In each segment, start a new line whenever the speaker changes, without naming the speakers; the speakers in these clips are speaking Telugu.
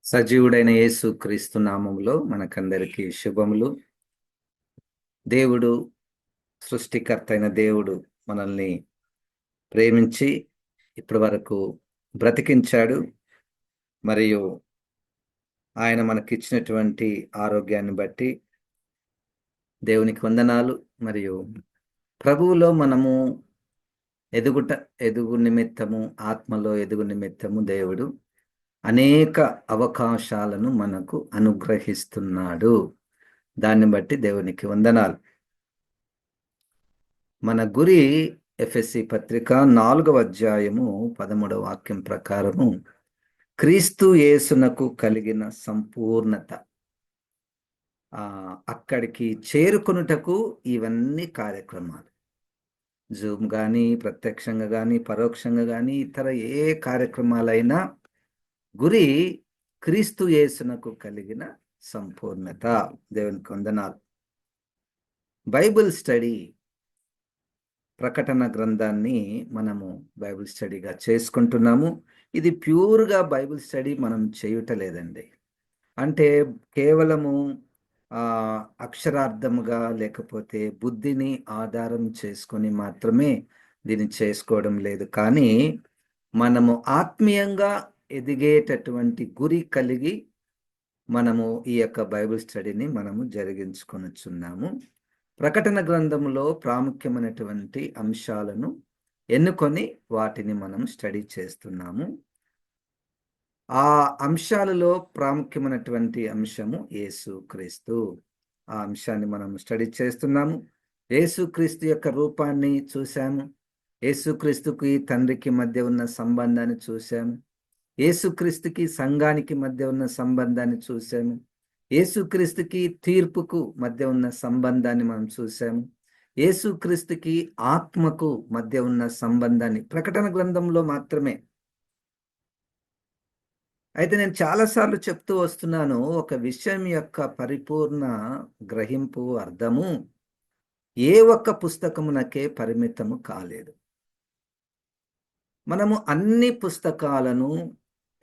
సజీవుడైన యేసు క్రీస్తు నామములో మనకందరికీ శుభములు. దేవుడు, సృష్టికర్త అయిన దేవుడు మనల్ని ప్రేమించి ఇప్పటి వరకు బ్రతికించాడు. మరియు ఆయన మనకిచ్చినటువంటి ఆరోగ్యాన్ని బట్టి దేవునికి వందనాలు. మరియు ప్రభువులో మనము ఎదుగు నిమిత్తము, ఆత్మలో ఎదుగు నిమిత్తము దేవుడు అనేక అవకాశాలను మనకు అనుగ్రహిస్తున్నాడు. దాన్ని బట్టి దేవునికి వందనాలు. మన గురి ఎఫెసీ పత్రిక 4వ అధ్యాయము 13వ వాక్యం ప్రకారము క్రీస్తు యేసునకు కలిగిన సంపూర్ణత, అక్కడికి చేరుకొనుటకు ఇవన్నీ కార్యక్రమాలు, జూమ్ కానీ, ప్రత్యక్షంగా కానీ, పరోక్షంగా కానీ, ఇతర ఏ కార్యక్రమాలైనా గురి క్రీస్తు యేసునకు కలిగిన సంపూర్ణత. దేవునికి వందనాలు. బైబిల్ స్టడీ, ప్రకటన గ్రంథాన్ని మనము బైబిల్ స్టడీగా చేసుకుంటున్నాము. ఇది ప్యూర్గా బైబిల్ స్టడీ మనం చేయుటలేదండి. అంటే కేవలము అక్షరార్థముగా లేకపోతే బుద్ధిని ఆధారం చేసుకొని మాత్రమే దీన్ని చేసుకోవడం లేదు. కానీ మనము ఆత్మీయంగా ఎదిగేటటువంటి గురి కలిగి మనము ఈ యొక్క బైబిల్ స్టడీని మనము జరిగించుకొనుచున్నాము. ప్రకటన గ్రంథంలో ప్రాముఖ్యమైనటువంటి అంశాలను ఎన్నుకొని వాటిని మనం స్టడీ చేస్తున్నాము. ఆ అంశాలలో ప్రాముఖ్యమైనటువంటి అంశము యేసుక్రీస్తు. ఆ అంశాన్ని మనం స్టడీ చేస్తున్నాము. యేసుక్రీస్తు యొక్క రూపాన్ని చూశాము. యేసుక్రీస్తుకి తండ్రికి మధ్య ఉన్న సంబంధాన్ని చూశాము. యేసుక్రీస్తుకి సంఘానికి మధ్య ఉన్న సంబంధాన్ని చూశాము. యేసుక్రీస్తుకి తీర్పుకు మధ్య ఉన్న సంబంధాన్ని మనం చూసాము. యేసుక్రీస్తుకి ఆత్మకు మధ్య ఉన్న సంబంధాన్ని ప్రకటన గ్రంథంలో మాత్రమే. అయితే నేను చాలాసార్లు చెప్తూ వస్తున్నాను, ఒక విషయం యొక్క పరిపూర్ణ గ్రహింపు, అర్థము ఏ ఒక్క పుస్తకమునకే పరిమితము కాలేదు. మనము అన్ని పుస్తకాలను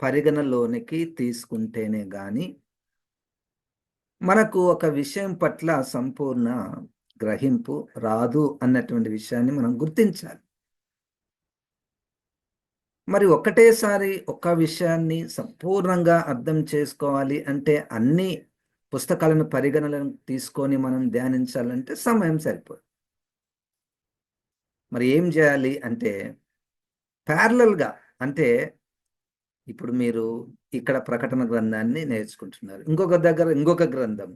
పరిగణలోనికి తీసుకుంటేనే గాని మనకు ఒక విషయం పట్ల సంపూర్ణ గ్రహింపు రాదు అన్నటువంటి విషయాన్ని మనం గుర్తించాలి. మరి ఒకటేసారి ఒక విషయాన్ని సంపూర్ణంగా అర్థం చేసుకోవాలి అంటే అన్ని పుస్తకాలను పరిగణనలను తీసుకొని మనం ధ్యానించాలంటే సమయం సరిపోదు. మరి ఏం చేయాలి అంటే ప్యారలల్గా, అంటే ఇప్పుడు మీరు ఇక్కడ ప్రకటన గ్రంథాన్ని నేర్చుకుంటున్నారు, ఇంకొక దగ్గర ఇంకొక గ్రంథం,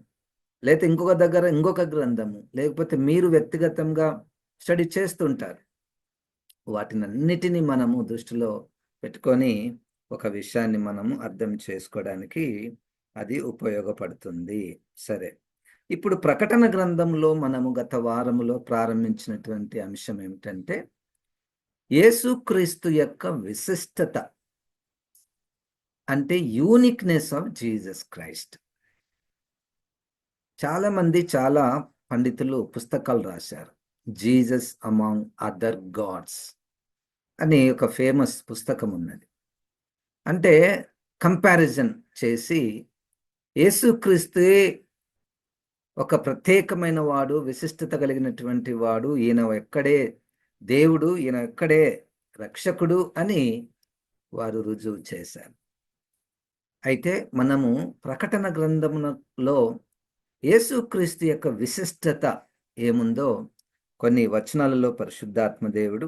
లేకపోతే ఇంకొక దగ్గర ఇంకొక గ్రంథము, లేకపోతే మీరు వ్యక్తిగతంగా స్టడీ చేస్తుంటారు. వాటినన్నిటినీ మనము దృష్టిలో పెట్టుకొని ఒక విషయాన్ని మనము అర్థం చేసుకోవడానికి అది ఉపయోగపడుతుంది. సరే, ఇప్పుడు ప్రకటన గ్రంథంలో మనము గత వారములో ప్రారంభించినటువంటి అంశం ఏమిటంటే యేసుక్రీస్తు యొక్క విశిష్టత, అంటే యూనిక్నెస్ ఆఫ్ జీసస్ క్రైస్ట్. చాలా మంది, చాలా పండితులు పుస్తకాలు రాశారు. జీసస్ అమాంగ్ అదర్ గాడ్స్ అని ఒక ఫేమస్ పుస్తకం ఉన్నది. అంటే కంపారిజన్ చేసి యేసుక్రీస్తే ఒక ప్రత్యేకమైన వాడు, విశిష్టత కలిగినటువంటి వాడు, ఈయన ఎక్కడే దేవుడు, ఈయన ఎక్కడే రక్షకుడు అని వారు రుజువు చేశారు. అయితే మనము ప్రకటన గ్రంథములో యేసుక్రీస్తు యొక్క విశిష్టత ఏముందో కొన్ని వచనాలలో పరిశుద్ధాత్మ దేవుడు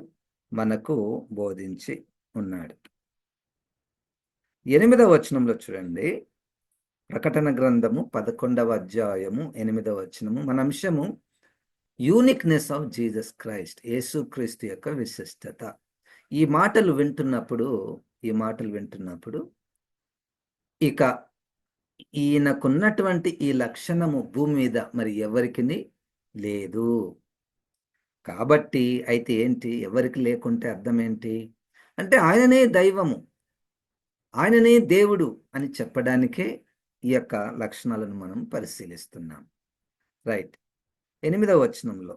మనకు బోధించి ఉన్నాడు. 8వ వచనంలో చూడండి, ప్రకటన గ్రంథము 11వ అధ్యాయము 8వ వచనము. మన అంశము యూనిక్నెస్ ఆఫ్ జీసస్ క్రైస్ట్, యేసుక్రీస్తు యొక్క విశిష్టత. ఈ మాటలు వింటున్నప్పుడు ఇక ఈయనకున్నటువంటి ఈ లక్షణము భూమి మీద మరి ఎవరికి లేదు. కాబట్టి అయితే ఏంటి, ఎవరికి లేకుంటే అర్థం ఏంటి అంటే ఆయననే దైవము, ఆయననే దేవుడు అని చెప్పడానికే ఈ యొక్క లక్షణాలను మనం పరిశీలిస్తున్నాం. రైట్. 8వ వచనంలో,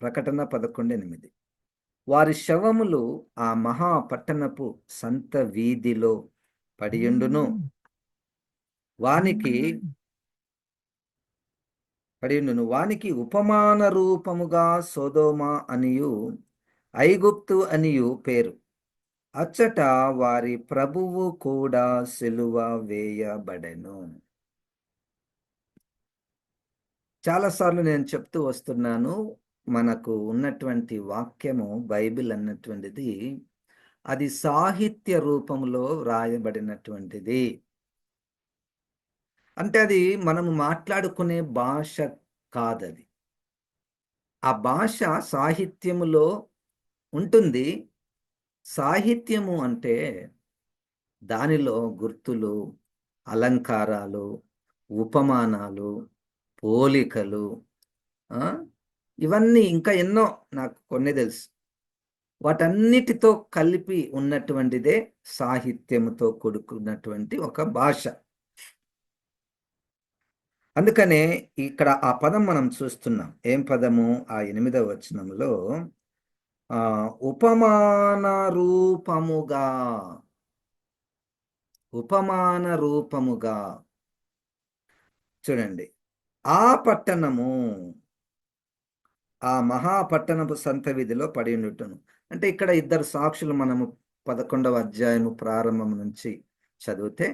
ప్రకటన 11:8, వారి శవములు ఆ మహా పట్టణపు సంత వీధిలో పడియుండును, వానికి పడియుండును. వానికి ఉపమాన రూపముగా సొదొమ అనియు ఐగుప్తు అనియు పేరు. అచ్చట వారి ప్రభువు కూడా సిలువ వేయబడెను. చాలాసార్లు నేను చెప్తూ వస్తున్నాను, మనకు ఉన్నటువంటి వాక్యము బైబిల్ అన్నటువంటిది అది సాహిత్య రూపంలో వ్రాయబడినటువంటిది. అంటే అది మనము మాట్లాడుకునే భాష కాదది. ఆ భాష సాహిత్యములో ఉంటుంది. సాహిత్యము అంటే దానిలో గుర్తులు, అలంకారాలు, ఉపమానాలు, పోలికలు, ఆ! ఇవన్నీ ఇంకా ఎన్నో నాకు కొన్ని తెలుసు. వాటన్నిటితో కలిపి ఉన్నటువంటిదే సాహిత్యముతో కూడుకున్నటువంటి ఒక భాష. అందుకనే ఇక్కడ ఆ పదం మనం చూస్తున్నాం. ఏం పదము? ఆ 8వ వచనంలో ఉపమాన రూపముగా, ఉపమాన రూపముగా. చూడండి. ఆ పట్టణము, ఆ మహాపట్టణపు సంత వీధిలో పడియుండుటను. అంటే ఇక్కడ ఇద్దరు సాక్షులు మనము 11వ అధ్యాయము ప్రారంభం నుంచి చదివితే,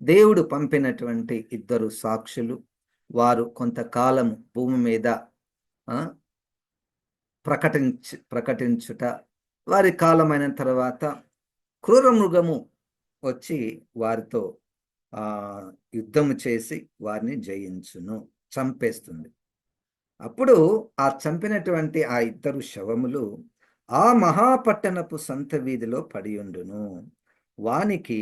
దేవుడు పంపినటువంటి ఇద్దరు సాక్షులు. వారు కొంతకాలం భూమి మీద ప్రకటించుట, వారి కాలమైన తర్వాత క్రూర మృగము వచ్చి వారితో యుద్ధము చేసి వారిని జయించును, చంపేస్తుంది. అప్పుడు ఆ చంపినటువంటి ఆ ఇద్దరు శవములు ఆ మహాపట్టణపు సంత వీధిలో పడియుండును. వానికి,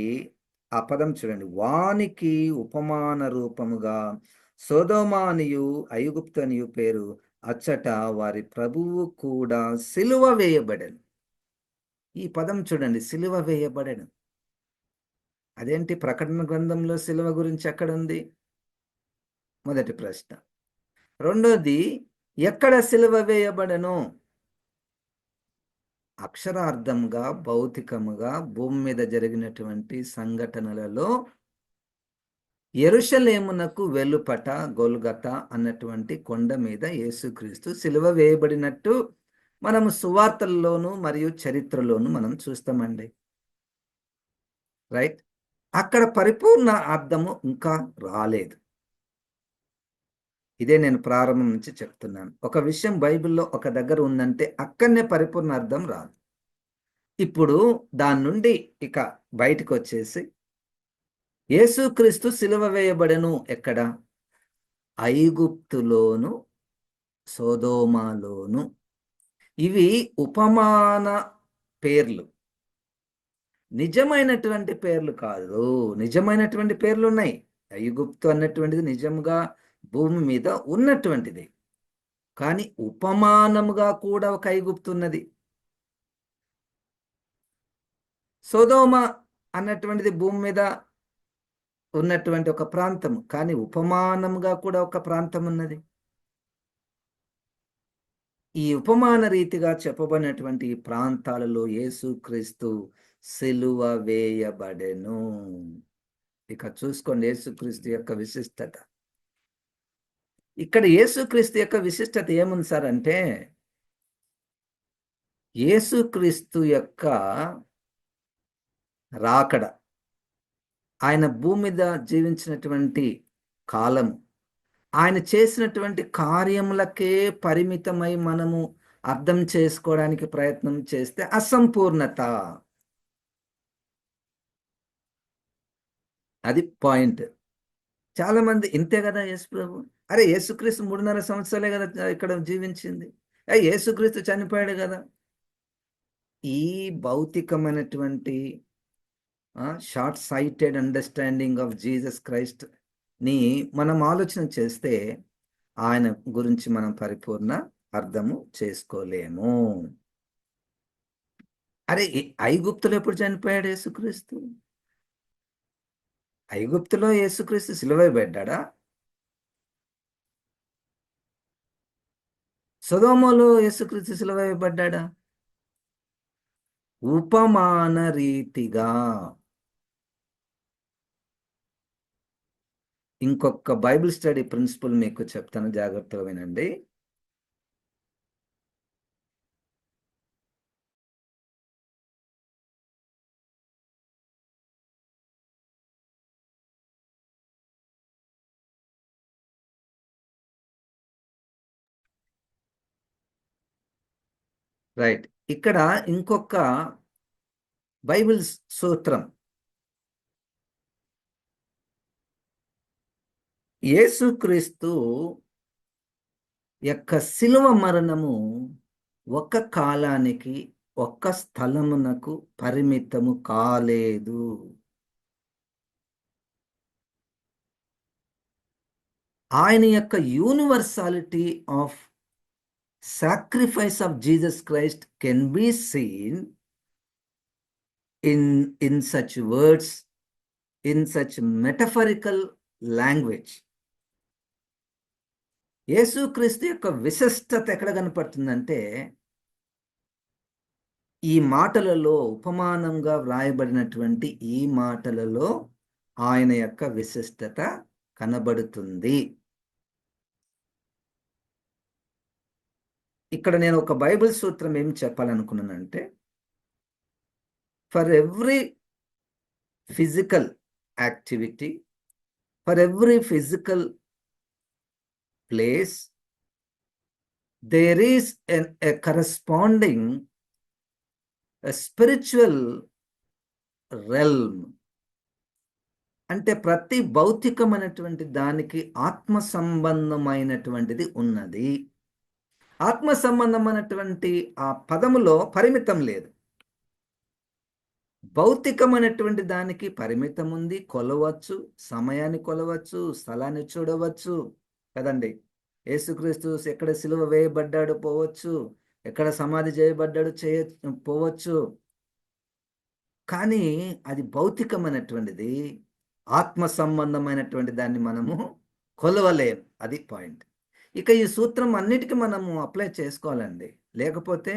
ఆ పదం చూడండి, వానికి ఉపమాన రూపముగా సొదొమ అనియు ఐగుప్తు అనియు పేరు. అచ్చట వారి ప్రభువు కూడా సిలువ వేయబడెను. ఈ పదం చూడండి, సిలువ వేయబడెను. అదేంటి ప్రకటన గ్రంథంలో సిలువ గురించి ఎక్కడుంది? మొదటి ప్రశ్న. రెండోది, ఎక్కడ సిలువ వేయబడెను? అక్షరార్థంగా, భౌతికముగా భూమి మీద జరిగినటువంటి సంఘటనలలో యెరూషలేమునకు వెలుపట గొల్గతా అన్నటువంటి కొండ మీద యేసుక్రీస్తు సిలువ వేయబడినట్టు మనము సువార్తల్లోనూ మరియు చరిత్రలోనూ మనం చూస్తామండి. రైట్? అక్కడ పరిపూర్ణ అర్థము ఇంకా రాలేదు. ఇదే నేను ప్రారంభం నుంచి చెప్తున్నాను. ఒక విషయం బైబిల్‌లో ఒక దగ్గర ఉందంటే అక్కడనే పరిపూర్ణ అర్థం రాదు. ఇప్పుడు దాని నుండి ఇక బయటకొచ్చేసి యేసుక్రీస్తు సిలువ వేయబడెను ఎక్కడ? ఐగుప్తులోను, సొదొమలోను. ఇవి ఉపమాన పేర్లు. నిజమైనటువంటి పేర్లు కాదు. నిజమైనటువంటి పేర్లున్నాయి. ఐగుప్తు అన్నటువంటిది నిజంగా భూమి మీద ఉన్నటువంటిది. కానీ ఉపమానముగా కూడా ఒక ఐగుప్తు ఉన్నది. సొదొమ అన్నటువంటిది భూమి మీద ఉన్నటువంటి ఒక ప్రాంతం. కానీ ఉపమానముగా కూడా ఒక ప్రాంతం ఉన్నది. ఈ ఉపమాన రీతిగా చెప్పబడినటువంటి ఈ ప్రాంతాలలో యేసుక్రీస్తు సిలువ వేయబడెను. ఇక చూసుకోండి యేసుక్రీస్తు యొక్క విశిష్టత. ఇక్కడ యేసుక్రీస్తు యొక్క విశిష్టత ఏముంది సార్ అంటే, యేసుక్రీస్తు యొక్క రాకడ, ఆయన భూమి మీద జీవించినటువంటి కాలం, ఆయన చేసినటువంటి కార్యములకే పరిమితమై మనము అర్థం చేసుకోవడానికి ప్రయత్నం చేస్తే అసంపూర్ణత. అది పాయింట్. చాలామంది ఇంతే గదా యేసు ప్రభు. అరే యేసుక్రీస్తు 3.5 సంవత్సరాలే గదా ఇక్కడ జీవించింది. యేసుక్రీస్తు చనిపోయాడు గదా! ఈ భౌతికమైనటువంటి short sighted understanding of Jesus క్రైస్ట్‌ని మనం ఆలోచన చేస్తే ఆయన గురించి మనం పరిపూర్ణ అర్థము చేసుకోలేము. అరే! ఐగుప్తులో ఎప్పుడు చనిపోయాడు యేసుక్రీస్తు? ఐగుప్తులో యేసుక్రీస్తు సిలువ వేయబడ్డాడా? సొదొమలో యేసుక్రీస్తు సిలువ వేయబడ్డాడా? ఉపమాన రీతిగా. ఇంకొక బైబిల్ స్టడీ ప్రిన్సిపల్ మీకు చెప్తాను, జాగ్రత్తగా వినండి. రైట్. ఇక్కడ ఇంకొక బైబిల్ సూత్రం. యేసుక్రీస్తు యొక్క శిలువ మరణము ఒక కాలానికి, ఒక్క స్థలమునకు పరిమితము కాలేదు. ఆయన యొక్క universality of sacrifice of Jesus Christ can be seen in such words, in such metaphorical language. యేసుక్రీస్తు యొక్క విశిష్టత ఎక్కడ కనపడుతుందంటే, ఈ మాటలలో ఉపమానంగా వ్రాయబడినటువంటి ఈ మాటలలో ఆయన యొక్క విశిష్టత కనబడుతుంది. ఇక్కడ నేను ఒక బైబిల్ సూత్రం ఏం చెప్పాలనుకున్నానంటే, for every physical activity, for every physical place, there is a corresponding a spiritual realm. అంటే ప్రతి భౌతికమైనటువంటి దానికి ఆత్మ సంబంధమైనటువంటిది ఉన్నది. ఆత్మ సంబంధమైనటువంటి ఆ పదములో పరిమితం లేదు. భౌతికమైనటువంటి దానికి పరిమితం ఉంది, కొలవచ్చు, సమయాన్ని కొలవచ్చు, స్థలాన్ని చూడవచ్చు కదండి. యేసుక్రీస్తు ఎక్కడ సిలువ వేయబడ్డాడు పోవచ్చు, ఎక్కడ సమాధి చేయబడ్డాడు పోవచ్చు. కానీ అది భౌతికమైనటువంటిది, ఆత్మ సంబంధమైనటువంటి దాన్ని మనము కొలవలేం. అది పాయింట్. ఇక ఈ సూత్రం అన్నిటికీ మనము అప్లై చేసుకోవాలండి. లేకపోతే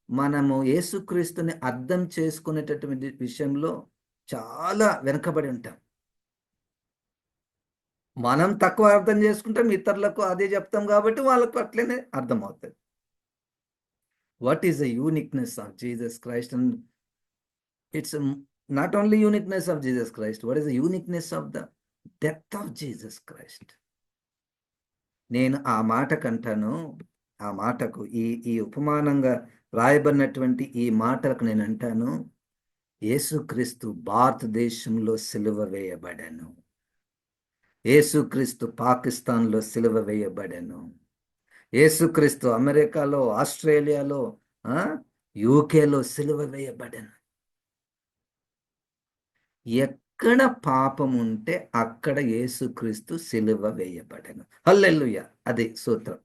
మనము యేసుక్రీస్తుని అర్థం చేసుకునేటటువంటి విషయంలో చాలా వెనుకబడి ఉంటాం. మనం తక్కువ అర్థం చేసుకుంటాం, ఇతరులకు అదే చెప్తాం కాబట్టి వాళ్ళకు అట్లనే అర్థమవుతుంది. What is the uniqueness of Jesus Christ? And it's not only uniqueness of Jesus Christ, what is the uniqueness of the death of Jesus Christ? నేను ఆ మాట కంటాను, ఆ మాటకు ఈ ఉపమానంగా రాయబడినటువంటి ఈ మాటలకు నేను అంటాను, యేసుక్రీస్తు భారతదేశంలో సిలువ వేయబడెను, యేసుక్రీస్తు పాకిస్తాన్లో సిలువ వేయబడెను, యేసుక్రీస్తు అమెరికాలో, ఆస్ట్రేలియాలో, యూకేలో సిలువ వేయబడెను. ఎక్కడ పాపం ఉంటే అక్కడ యేసుక్రీస్తు సిలువ వేయబడెను. హల్లెలూయా. అది సూత్రం.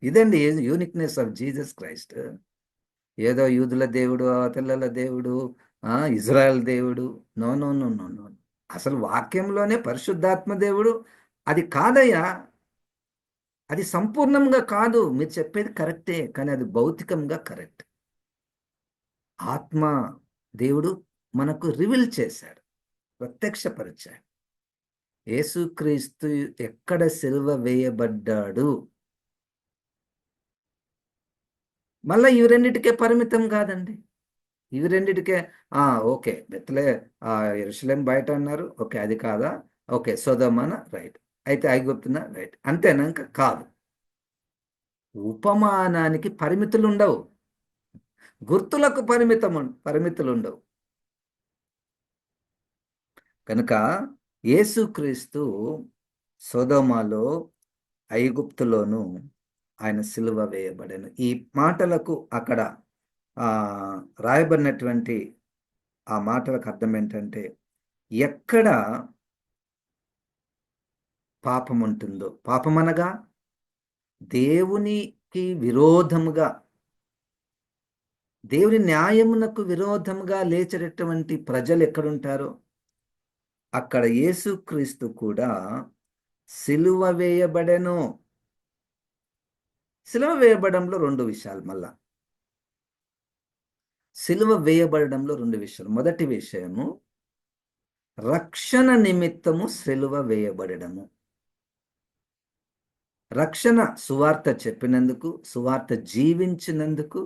ఇదండి యూనిక్నెస్ ఆఫ్ జీసస్ క్రైస్ట్. ఏదో యూదుల దేవుడు, తెల్లల దేవుడు, ఇజ్రాయెల్ దేవుడు, no no no no no. అసలు వాక్యంలోనే పరిశుద్ధాత్మ దేవుడు అది కాదయ్యా. అది సంపూర్ణంగా కాదు. మీరు చెప్పేది కరెక్టే, కానీ అది భౌతికంగా కరెక్ట్. ఆత్మ దేవుడు మనకు రివీల్ చేశాడు, ప్రత్యక్షపరిచాడు. యేసుక్రీస్తు ఎక్కడ సిలువ వేయబడ్డాడు? మళ్ళీ ఇవి రెండిటికే పరిమితం కాదండి. ఇవి రెండిటికే ఓకే, బెత్లే యెరూషలేం బయట అన్నారు, ఓకే అది కాదా, ఓకే సొదొమన రైట్, అయితే ఐగుప్తున రైట్, అంతేనాక కాదు. ఉపమానానికి పరిమితులు ఉండవు, గుర్తులకు పరిమితులు ఉండవు. కనుక యేసుక్రీస్తు సొదొమలో, ఐగుప్తులోను ఆయన సిలువ వేయబడెను. ఈ మాటలకు అక్కడ రాయబడినటువంటి ఆ మాటలకు అర్థం ఏంటంటే, ఎక్కడ పాపం ఉంటుందో, పాపం అనగా దేవునికి విరోధముగా, దేవుని న్యాయమునకు విరోధముగా లేచేటటువంటి ప్రజలు ఎక్కడుంటారో అక్కడ యేసుక్రీస్తు కూడా సిలువ వేయబడెను. సిలువ వేయబడంలో రెండు విషయాలు. మళ్ళా సిలువ వేయబడడంలో రెండు విషయాలు. మొదటి విషయము, రక్షణ నిమిత్తము సిలువ వేయబడము. రక్షణ సువార్త చెప్పినందుకు, సువార్త జీవించినందుకు,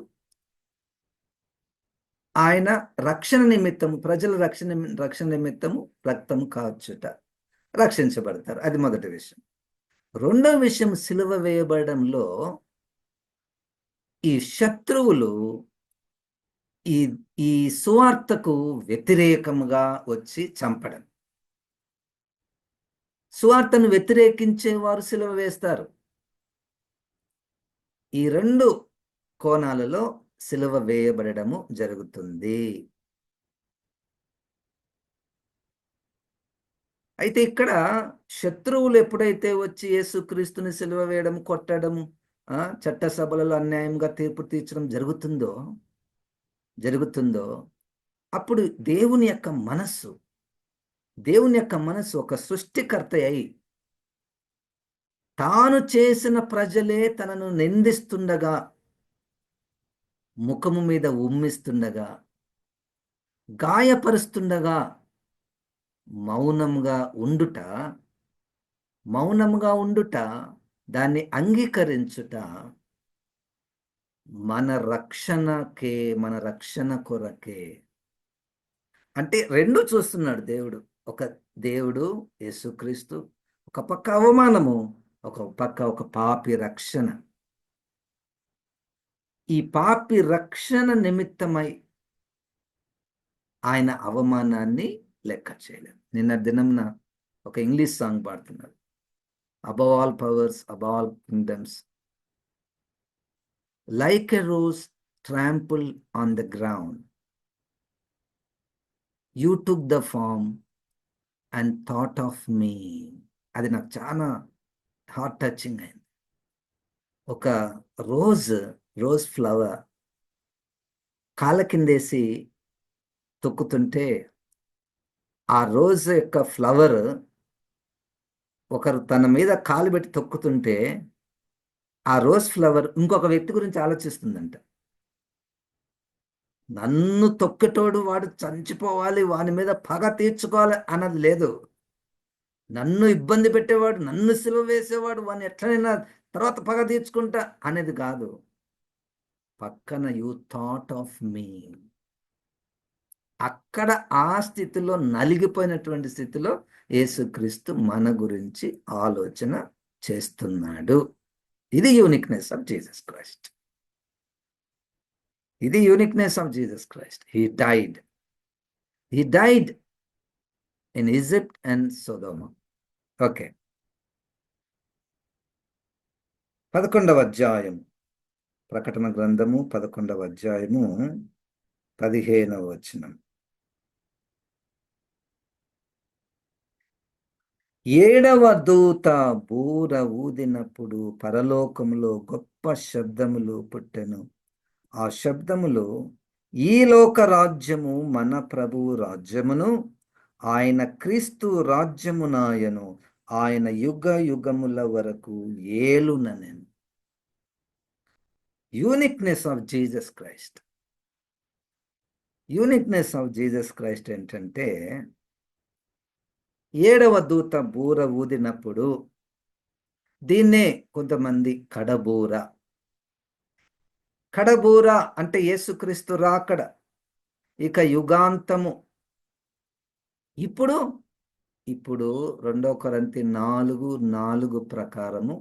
ఆయన రక్షణ నిమిత్తము, ప్రజల రక్షణ నిమిత్తము రక్తము కార్చుట, రక్షించబడతారు. అది మొదటి విషయం. రెండో విషయం, సిలువ వేయబడంలో ఈ శత్రువులు ఈ ఈ సువార్తకు వ్యతిరేకముగా వచ్చి చంపడం. సువార్తను వ్యతిరేకించే వారు సిలువ వేస్తారు. ఈ రెండు కోణాలలో సిలువ వేయబడము జరుగుతుంది. అయితే ఇక్కడ శత్రువులు ఎప్పుడైతే వచ్చి యేసుక్రీస్తుని సిలువ వేయడం, కొట్టడం, చట్ట సభలలో అన్యాయంగా తీర్పు తీర్చడం జరుగుతుందో అప్పుడు దేవుని యొక్క మనస్సు ఒక సృష్టికర్త అయి తాను చేసిన ప్రజలే తనను నిందిస్తుండగా, ముఖము మీద ఉమ్మిస్తుండగా, గాయపరుస్తుండగా మౌనంగా ఉండుట, దాన్ని అంగీకరించుట మన రక్షణ కొరకే. అంటే రెండు చూస్తున్నాడు దేవుడు. ఒక దేవుడు యేసుక్రీస్తు, ఒక పక్క అవమానము, ఒక పాపి రక్షణ. ఈ పాపి రక్షణ నిమిత్తమై ఆయన అవమానాన్ని లెక్క చేయలేదు. నిన్న దినంన ఒక ఇంగ్లీష్ సాంగ్ పాడుతున్నారు. Above all powers, above all kingdoms, like a rose trample on the ground, you took the form and thought of me. అది నాకు చాలా హార్ట్ టచింగ్ అయింది. ఒక రోజ్ ఫ్లవర్ కాళ్ళ కిందేసి తొక్కుతుంటే, ఆ రోజ్ యొక్క ఫ్లవర్ ఒకరు తన మీద కాలు పెట్టి తొక్కుతుంటే, ఆ రోజ్ ఫ్లవర్ ఇంకొక వ్యక్తి గురించి ఆలోచిస్తుందంట. నన్ను తొక్కేటోడు వాడు చంచిపోవాలి, వాని మీద పగ తీర్చుకోవాలి అన్నది లేదు. నన్ను ఇబ్బంది పెట్టేవాడు, నన్ను సిలువ వేసేవాడు, వాడిని ఎట్లనైనా తర్వాత పగ తీర్చుకుంటా అనేది కాదు. పక్కన యూ థాట్ ఆఫ్ మీ. అక్కడ ఆ స్థితిలో, నలిగిపోయినటువంటి స్థితిలో యేసుక్రీస్తు మన గురించి ఆలోచన చేస్తున్నాడు. ఇది uniqueness of Jesus Christ. He died in Egypt and Sodom. Okay, 11వ అధ్యాయం, ప్రకటన గ్రంథము 11వ అధ్యాయము 15వ వచనం. 7వ దూత బూర ఊదినప్పుడు పరలోకములో గొప్ప శబ్దములు పుట్టెను. ఆ శబ్దములో, ఈ లోక రాజ్యము మన ప్రభువు రాజ్యమును, ఆయన క్రీస్తు రాజ్యమునాయను, ఆయన యుగ యుగముల వరకు ఏలుననెను. యూనిక్నెస్ ఆఫ్ జీసస్ క్రైస్ట్ ఏంటంటే, 7వ దూత బూర ఊదినప్పుడు, దీన్నే కొంతమంది కడబూర అంటే యేసుక్రీస్తు రాకడ, ఇక యుగాంతము. ఇప్పుడు 2 కొరింథీ 4:4 ప్రకారము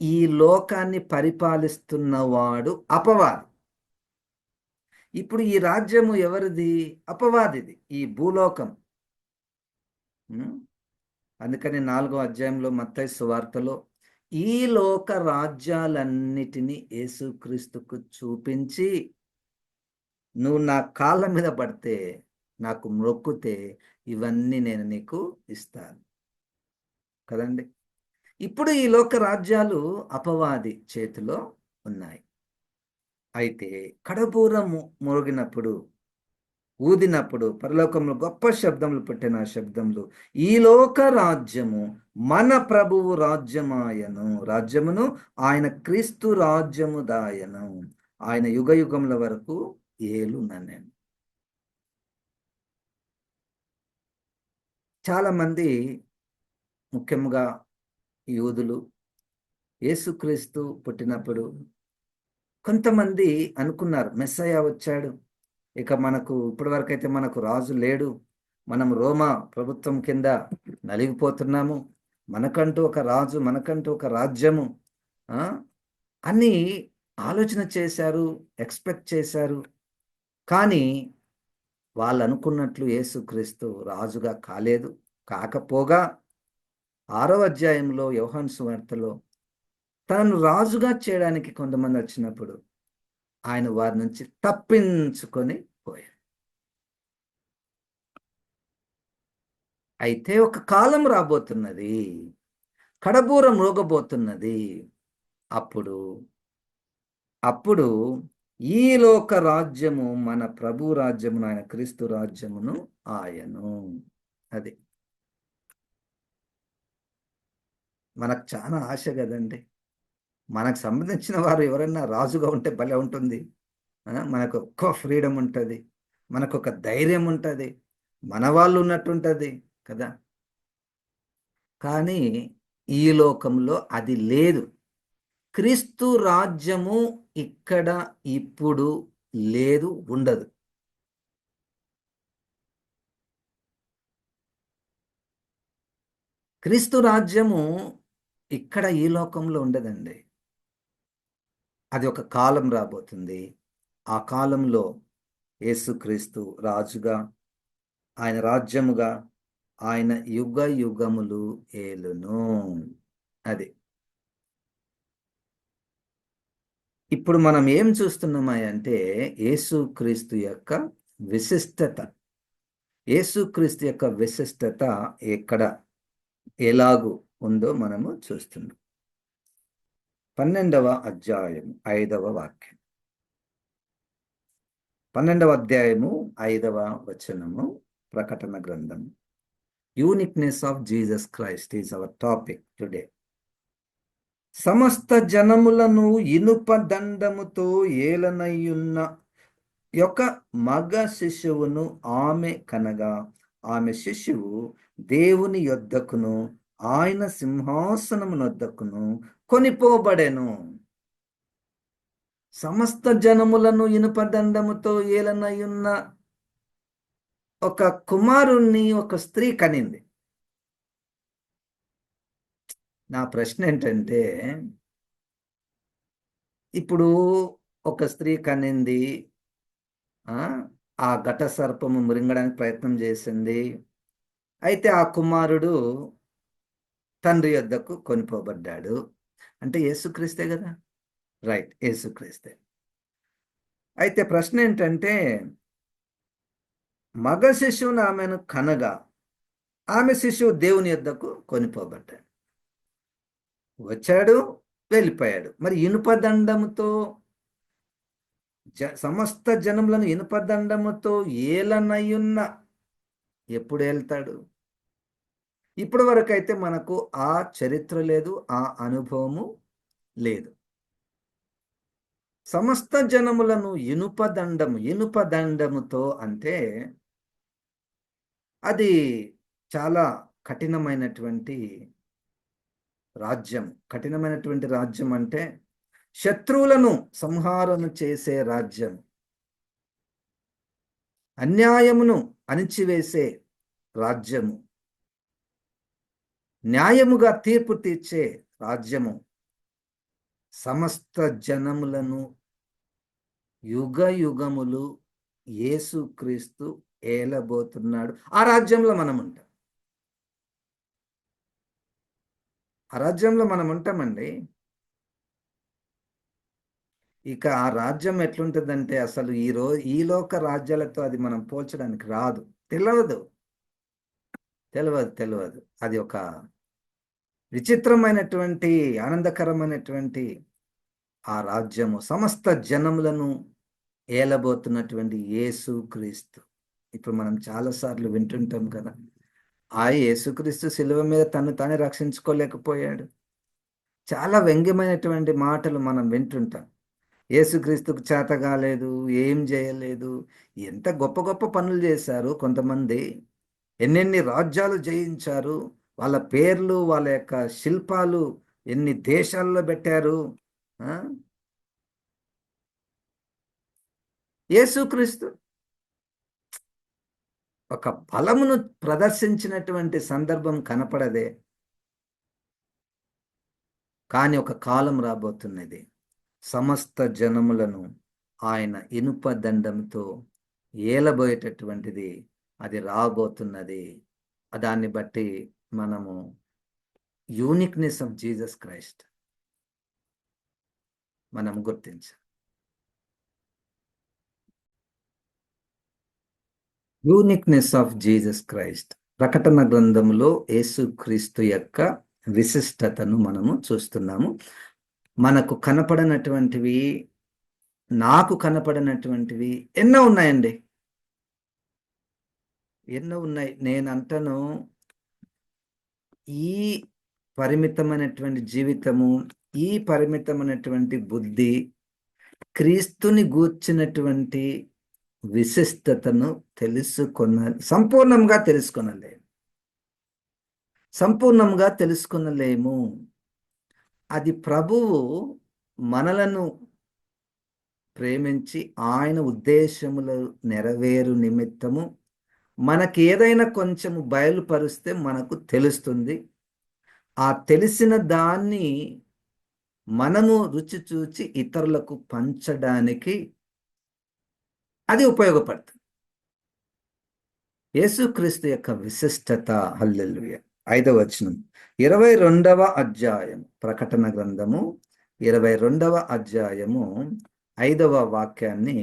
ఈ లోకాన్ని పరిపాలిస్తున్నవాడు అపవాది. ఇప్పుడు ఈ రాజ్యము ఎవరిది? అపవాదిది, ఈ భూలోకం. అందుకని 4వ అధ్యాయంలో మత్తయి సువార్తలో ఈ లోక రాజ్యాలన్నిటినీ యేసుక్రీస్తుకు చూపించి, నువ్వు నా కాళ్ళ మీద పడితే, నాకు మొక్కుతే, ఇవన్నీ నేను నీకు ఇస్తాను కదండి. ఇప్పుడు ఈ లోక రాజ్యాలు అపవాది చేతిలో ఉన్నాయి. అయితే కడబూరము ఊదినప్పుడు పరలోకంలో గొప్ప శబ్దములు పుట్టిన శబ్దములు, ఈ లోక రాజ్యము మన ప్రభువు రాజ్యమును, ఆయన క్రీస్తు రాజ్యము దాయను, ఆయన యుగ యుగముల వరకు ఏలుననెను. చాలామంది ముఖ్యంగా యూదులు యేసుక్రీస్తు పుట్టినప్పుడు కొంతమంది అనుకున్నారు మెస్సయ్య వచ్చాడు. ఇక మనకు ఇప్పటివరకైతే మనకు రాజు లేడు. మనం రోమా ప్రభుత్వం కింద నలిగిపోతున్నాము. మనకంటూ ఒక రాజు, మనకంటూ ఒక రాజ్యము ఆ! అని ఆలోచన చేశారు, ఎక్స్‌పెక్ట్ చేశారు. కానీ వాళ్ళనుకున్నట్లు యేసుక్రీస్తు రాజుగా కాలేదు. కాకపోగా 6వ అధ్యాయంలో యోహాను సువార్తలో తనను రాజుగా చేయడానికి కొంతమందొచ్చినప్పుడు ఆయన వారి నుంచి తప్పించుకొని పోయారు. అయితే ఒక కాలం రాబోతున్నది. కడబూర మ్రోగబోతున్నది. అప్పుడు, అప్పుడు ఈ లోక రాజ్యము మన ప్రభు రాజ్యమును ఆయన క్రీస్తు రాజ్యమును ఆయను. అది. మనకు చాలా ఆశ గదండీ! మనకు సంబంధించిన వారు ఎవరైనా రాజుగా ఉంటే భలే ఉంటుంది. మనకు ఎక్కువ ఫ్రీడమ్ ఉంటది. మనకొక ధైర్యం ఉంటది. మన వాళ్ళు ఉన్నట్టుంటది కదా! కానీ ఈ లోకంలో అది లేదు. క్రీస్తు రాజ్యము ఇక్కడ ఇప్పుడు లేదు, ఉండదు. క్రీస్తు రాజ్యము ఇక్కడ ఈ లోకంలో ఉండదండి. అది ఒక కాలం రాబోతుంది. ఆ కాలంలో యేసుక్రీస్తు రాజుగా, ఆయన రాజ్యముగా, ఆయన యుగ యుగములు ఏలును. అది. ఇప్పుడు మనం ఏం చూస్తున్నామంటే యేసుక్రీస్తు యొక్క విశిష్టత. యేసుక్రీస్తు యొక్క విశిష్టత ఎక్కడ, ఎలాగు ఉందో మనము చూస్తున్నాం. 12వ అధ్యాయం 5వ వాక్యం. 12వ అధ్యాయము 5వ వచనము, ప్రకటన గ్రంథం. Uniqueness of Jesus Christ is our topic today. సమస్త జనములను ఇనుప దండముతో ఏలనయ్యున్న యొక్క మగ శిశువును ఆమె కనగా, ఆమె శిశువు దేవుని యొద్దకును ఆయన సింహాసనమునొద్దకును కొనిపోబడెను. సమస్త జనములను ఇనుప దండముతో ఏలనయ్యున్న ఒక కుమారుణ్ణి ఒక స్త్రీ కనింది. నా ప్రశ్న ఏంటంటే, ఇప్పుడు ఒక స్త్రీ కనింది. ఆ ఘట సర్పము మృంగడానికి ప్రయత్నం చేసింది. అయితే ఆ కుమారుడు తండ్రి యొద్దకు కొనిపోబడ్డాడు. అంటే యేసుక్రీస్తే గదా! రైట్. యేసుక్రీస్తే. అయితే ప్రశ్న ఏంటంటే, మగ శిశువును ఆమెను కనగా, ఆమె శిశువు దేవుని యొద్దకు కొనిపోబడ్డాడు. వచ్చాడు, వెళ్ళిపోయాడు. మరి ఇనుప దండముతో సమస్త జనములను ఇనుప దండముతో ఏలనయ్యున్న ఎప్పుడు ఏలుతాడు? ఇప్పటి వరకైతే మనకు ఆ చరిత్ర లేదు, ఆ అనుభవము లేదు. సమస్త జనములను ఇనుప దండముతో అంటే అది చాలా కఠినమైనటువంటి రాజ్యం. కఠినమైనటువంటి రాజ్యం అంటే శత్రువులను సంహారణ చేసే రాజ్యం. అన్యాయమును అణిచివేసే రాజ్యము. న్యాయముగా తీర్పు తీర్చే రాజ్యము. సమస్త జనములను యుగ యుగములు యేసుక్రీస్తు ఏలబోతున్నాడు. ఆ రాజ్యంలో మనం ఉంటాం. ఆ రాజ్యంలో మనం ఉంటామండి. ఇక ఆ రాజ్యం ఎట్లుంటదంటే అసలు ఈ లోక రాజ్యాలతో అది మనం పోల్చడానికి రాదు. తెలవదు. తెలవదు. అది ఒక విచిత్రమైనటువంటి, ఆనందకరమైనటువంటి ఆ రాజ్యము. సమస్త జనములను ఏలబోతున్నటువంటి యేసుక్రీస్తు. ఇప్పుడు మనం చాలా సార్లు వింటుంటాం కదా! ఆ యేసుక్రీస్తు శిలువ మీద తన్ను తానే రక్షించుకోలేకపోయాడు. చాలా వ్యంగ్యమైనటువంటి మాటలు మనం వింటుంటాం. యేసుక్రీస్తుకు చేత కాలేదు, ఏం చేయలేదు. ఎంత గొప్ప గొప్ప పనులు చేశారు కొంతమంది. ఎన్నెన్ని రాజ్యాలు జయించారు, వాళ్ళ పేర్లు, వాళ్ళ యొక్క శిల్పాలు ఎన్ని దేశాల్లో పెట్టారు. ఆ? యేసుక్రీస్తు ఒక బలమును ప్రదర్శించినటువంటి సందర్భం కనపడదే. కానీ ఒక కాలం రాబోతున్నది, సమస్త జనములను ఆయన ఇనుప దండంతో ఏలబోయేటటువంటిది అది రాబోతున్నది. దాన్ని బట్టి మనము యూనిక్నెస్ ఆఫ్ జీసస్ క్రైస్ట్ మనం గుర్తించాలి. యూనిక్నెస్ ఆఫ్ జీసస్ క్రైస్ట్ ప్రకటన గ్రంథంలో యేసుక్రీస్తు యొక్క విశిష్టతను మనము చూస్తున్నాము. మనకు కనపడనటువంటివి, నాకు కనపడనటువంటివి ఎన్నో ఉన్నాయండి, ఎన్నో ఉన్నాయి. నేను అంటాను, ఈ పరిమితమైనటువంటి జీవితము, ఈ పరిమితమైనటువంటి బుద్ధి క్రీస్తుని గూర్చినటువంటి విశిష్టతను సంపూర్ణంగా తెలుసుకొనలేము. సంపూర్ణంగా తెలుసుకొనలేము. అది ప్రభువు మనలను ప్రేమించి ఆయన ఉద్దేశములు నెరవేరు నిమిత్తము మనకి ఏదైనా కొంచెము బయలుపరిస్తే మనకు తెలుస్తుంది. ఆ తెలిసిన దాన్ని మనము రుచి చూచి ఇతరులకు పంచడానికి అది ఉపయోగపడుతుంది. యేసుక్రీస్తు యొక్క విశిష్టత. హల్లెలూయా. 5వ వచనం, 22వ అధ్యాయం, ప్రకటన గ్రంథము 22వ అధ్యాయము 5వ వాక్యాన్ని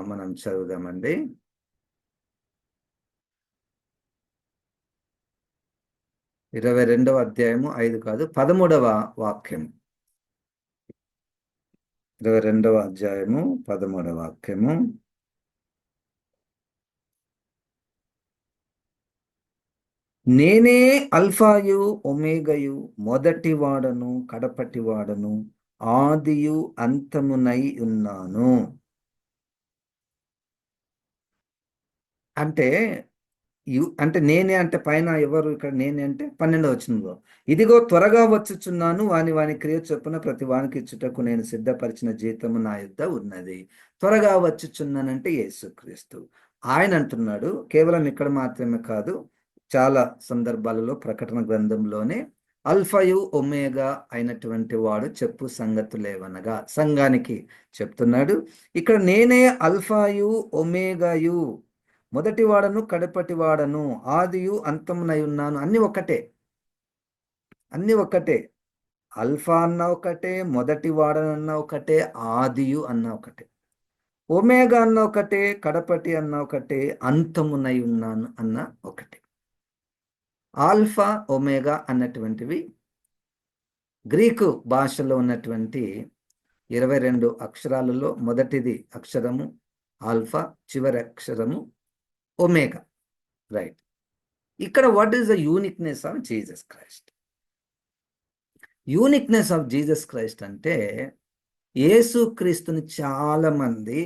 మనం చదువుదామండి. 22వ అధ్యాయము 5 కాదు, 13వ వాక్యం. 22వ అధ్యాయము 13వ వాక్యము. నేనే అల్ఫాయు ఒమేగయు, మొదటి వాడను కడపటి వాడను, ఆదియు అంతమునై ఉన్నాను. అంటే అంటే నేనే అంటే పైన ఎవరు? ఇక్కడ నేనే అంటే 12వ వచనంలో, ఇదిగో త్వరగా వచ్చుచున్నాను, వాని క్రియ చొప్పున ప్రతి వానికి ఇచ్చుటకు నేను సిద్ధపరిచిన జీతము నా యొద్ద ఉన్నది. త్వరగా వచ్చుచున్నానంటే యేసుక్రీస్తు. ఆయన అంటున్నాడు, కేవలం ఇక్కడ మాత్రమే కాదు, చాలా సందర్భాలలో ప్రకటన గ్రంథంలోనే అల్ఫయు ఒమేగా అయినటువంటి వాడు చెప్పు సంగతులేవనగా సంఘానికి చెప్తున్నాడు. ఇక్కడ నేనే అల్ఫాయు ఒమేగాయు, మొదటి వాడను కడపటి వాడను, ఆదియు అంతమునై ఉన్నాను. అన్ని ఒక్కటే, అన్ని ఒక్కటే. అల్ఫా అన్న ఒకటే, మొదటి వాడనన్న ఒకటే, ఆదియు అన్న ఒకటే, ఒమేగా అన్న ఒకటే, కడపటి అన్న ఒకటే, అంతమునై ఉన్నాను అన్న ఒకటే. ఆల్ఫా ఒమేగా అన్నటువంటివి గ్రీకు భాషలో ఉన్నటువంటి 22 అక్షరాలలో మొదటిది అక్షరము ఆల్ఫా, చివరి అక్షరము ఒమేగా. రైట్. ఇక్కడ what is the uniqueness of Jesus Christ? Uniqueness of Jesus Christ అంటే యేసుక్రీస్తుని చాలా మంది,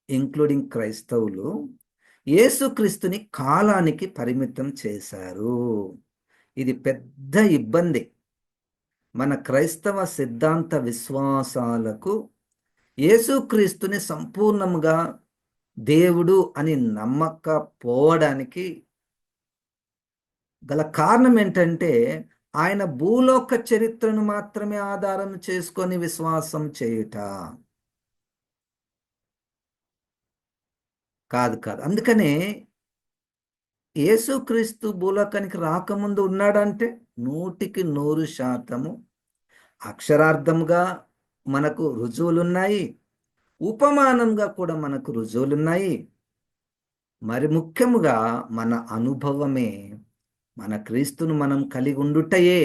ఇంక్లూడింగ్ క్రైస్తవులు, యేసుక్రీస్తుని కాలానికి పరిమితం చేశారు. ఇది పెద్ద ఇబ్బంది. మన క్రైస్తవ సిద్ధాంత విశ్వాసాలకు యేసుక్రీస్తుని సంపూర్ణంగా దేవుడు అని నమ్మకపోవడానికి గల కారణం ఏంటంటే, ఆయన భూలోక చరిత్రను మాత్రమే ఆధారం చేసుకొని విశ్వాసం చేయుట. కాదు కాదు. అందుకనే యేసుక్రీస్తు భూలోకానికి రాకముందు ఉన్నాడంటే 100% అక్షరార్థంగా మనకు రుజువులున్నాయి, ఉపమానంగా కూడా మనకు రుజువులున్నాయి. మరి ముఖ్యముగా మన అనుభవమే, మన క్రీస్తును మనం కలిగి ఉండుటయే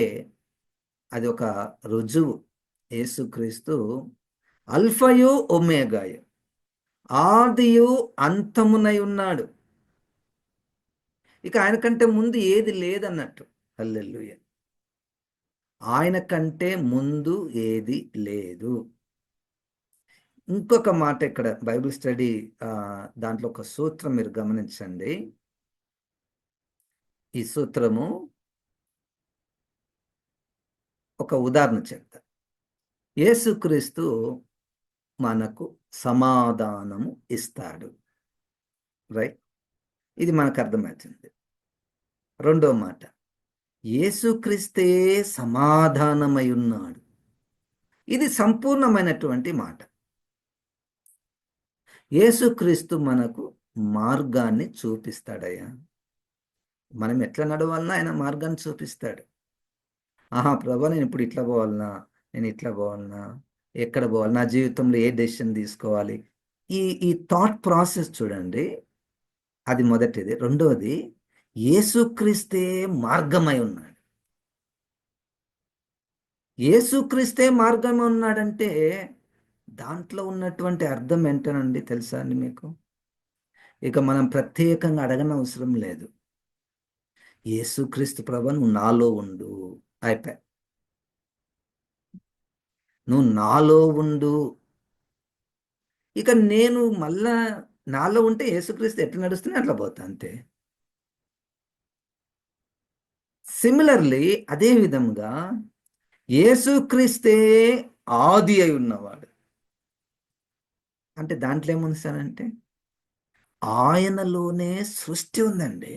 అది ఒక రుజువు. యేసుక్రీస్తు అల్ఫయు ఒమేగాయు, ఆదియు అంతమునై ఉన్నాడు. ఇక ఆయన కంటే ముందు ఏది లేదన్నట్టు. హల్లెలూయా. ఆయన కంటే ముందు ఏది లేదు. ఇంకొక మాట ఇక్కడ బైబిల్ స్టడీ దాంట్లో ఒక సూత్రం మీరు గమనించండి. ఈ సూత్రము ఒక ఉదాహరణ చెప్తా. యేసుక్రీస్తు మనకు సమాధానము ఇస్తాడు. రైట్? ఇది మనకు అర్థమవుతుంది. రెండో మాట, యేసుక్రీస్తే సమాధానమై ఉన్నాడు. ఇది సంపూర్ణమైనటువంటి మాట. యేసుక్రీస్తు మనకు మార్గాన్ని చూపిస్తాడయ్యా. మనం ఎట్లా నడవాలన్నా ఆయన మార్గాన్ని చూపిస్తాడు. ఆహా ప్రభా, నేను ఇప్పుడు ఇట్లా పోవాలనా, నేను ఇట్లా పోవాలనా, ఎక్కడ పోవాలి, నా జీవితంలో ఏ డెసిషన్ తీసుకోవాలి, ఈ ఈ థాట్ ప్రాసెస్ చూడండి. అది మొదటిది. రెండవది, యేసుక్రీస్తే మార్గమై ఉన్నాడు. యేసుక్రీస్తే మార్గమై ఉన్నాడంటే దాంట్లో ఉన్నటువంటి అర్థం ఏంటనండి తెలుసా అండి మీకు? ఇక మనం ప్రత్యేకంగా అడగనవసరం లేదు. యేసుక్రీస్తు ప్రభా, నువ్వు నాలో ఉండు, అయిపోయా. నువ్వు నాలో ఉండు. ఇక నేను మళ్ళా నాలో ఉంటే యేసుక్రీస్తు ఎట్లా నడుస్తున్నా అట్లా పోతా అంతే. సిమిలర్లీ అదే విధంగా యేసుక్రీస్తే ఆది అయి ఉన్నవాడు. అంటే దాంట్లో ఏముంది సార్ అంటే ఆయనలోనే సృష్టి ఉందండి.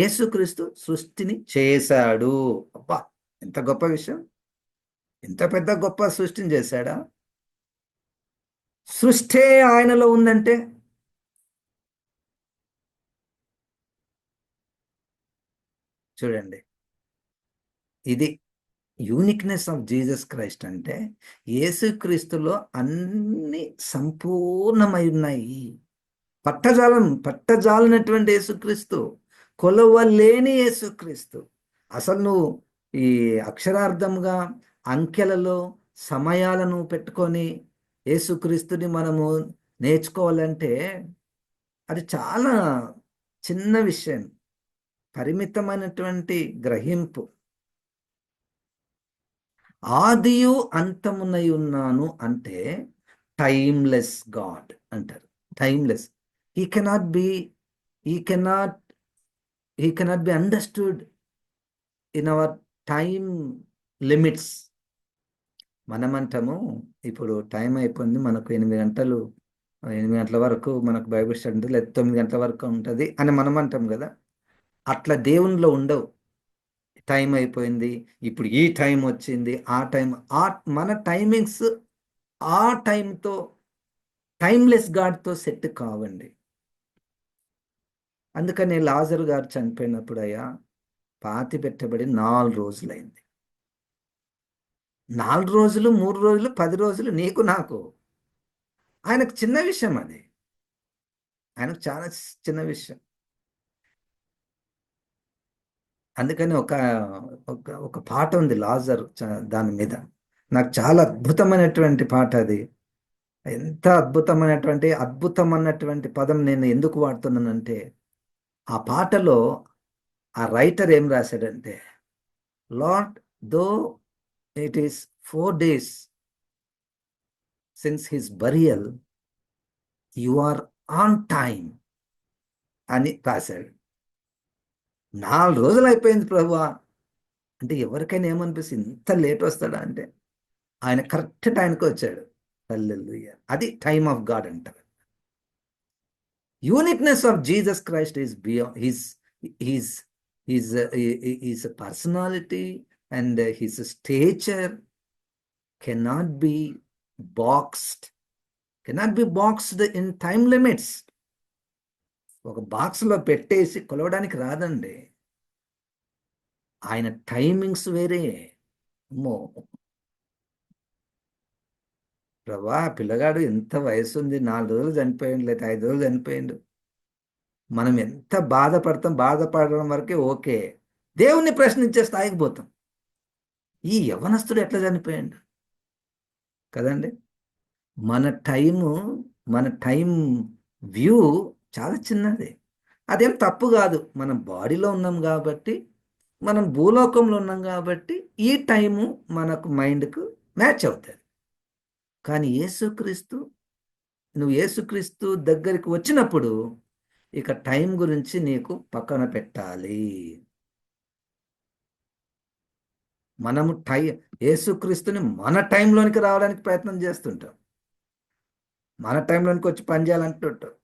యేసుక్రీస్తు సృష్టిని చేశాడు. అబ్బా, ఎంత గొప్ప విషయం! ఎంత పెద్ద గొప్ప సృష్టిని చేశాడా? సృష్టే ఆయనలో ఉందంటే చూడండి, ఇది యూనిక్నెస్ ఆఫ్ జీసస్ క్రైస్ట్. అంటే యేసుక్రీస్తులో అన్ని సంపూర్ణమై ఉన్నాయి. పట్టజాలనటువంటి యేసుక్రీస్తు, కొలవలేని యేసుక్రీస్తు. అసలు నువ్వు ఈ అక్షరార్థంగా అంకెలలో సమయాలను పెట్టుకొని యేసుక్రీస్తుని మనము నేర్చుకోవాలంటే అది చాలా చిన్న విషయం, పరిమితమైనటువంటి గ్రహింపు. ఆదియు అంతమునై ఉన్నాను అంటే టైమ్లెస్ గాడ్ అంటారు. Timeless. He cannot be he cannot he cannot be understood in our time limits. మనమంటాము ఇప్పుడు టైం అయిపోయింది, మనకు 8 గంటల వరకు మనకు బైబిల్ స్టడీ ఉంటుంది, లేదా 9 గంటల వరకు ఉంటుంది అని మనం అంటాం కదా. అట్లా దేవునిలో ఉండవు. టైం అయిపోయింది, ఇప్పుడు ఈ టైం వచ్చింది, ఆ టైం, మన టైమింగ్స్ ఆ టైంతో టైమ్లెస్ గాడ్తో సెట్ కావండి. అందుకని లాజరు గారు చనిపోయినప్పుడు అయ్యా పాతి పెట్టబడి 4 రోజులైంది. 4 రోజులు, 3 రోజులు, 10 రోజులు నీకు నాకు. ఆయనకు చిన్న విషయం అది. ఆయనకు చాలా చిన్న విషయం. అందుకని ఒక ఒక ఒక పాట ఉంది లాజర్ దాని మీద. నాకు చాలా అద్భుతమైనటువంటి పాట అది. ఎంత అద్భుతం అన్నటువంటి పదం నేను ఎందుకు వాడుతున్నానంటే, ఆ పాటలో ఆ రైటర్ ఏం రాశాడంటే, lord though it is 4 days since his burial, you are on time అని రాశాడు. 4 రోజులు అయిపోయింది ప్రభువా అంటే ఎవరికైనా ఏమనిపిస్తుంది, ఇంత లేట్ వస్తాడా అంటే ఆయన కరెక్ట్ టైంకి వచ్చాడు. హల్లెలూయా. అది టైమ్ ఆఫ్ గాడ్ అంటారు. Uniqueness of Jesus Christ is beyond his personality and his stature cannot be boxed in time limits. ఒక బాక్స్లో పెట్టేసి కొలవడానికి రాదండి. ఆయన టైమింగ్స్ వేరే. అమ్మో ప్రభా, పిల్లగాడు ఎంత వయసు ఉంది, 4 రోజులు చనిపోయిండు, లేదా 5 రోజులు చనిపోయిండు. మనం ఎంత బాధపడడం వరకే ఓకే. దేవుణ్ణి ప్రశ్నించే స్థాయికి పోతాం. ఈ యవనస్తుడు ఎట్లా చనిపోయాడు కదండి. మన టైం వ్యూ చాలా చిన్నది. అదేం తప్పు కాదు. మనం బాడీలో ఉన్నాం కాబట్టి, మనం భూలోకంలో ఉన్నాం కాబట్టి ఈ టైము మనకు మైండ్కు మ్యాచ్ అవుతుంది. కానీ నువ్వు యేసుక్రీస్తు దగ్గరికి వచ్చినప్పుడు ఇక టైం గురించి నీకు పక్కన పెట్టాలి. మనము యేసుక్రీస్తుని మన టైంలోనికి రావడానికి ప్రయత్నం చేస్తుంటాం. మన టైంలోనికి వచ్చి పని చేయాలంటుంటాం.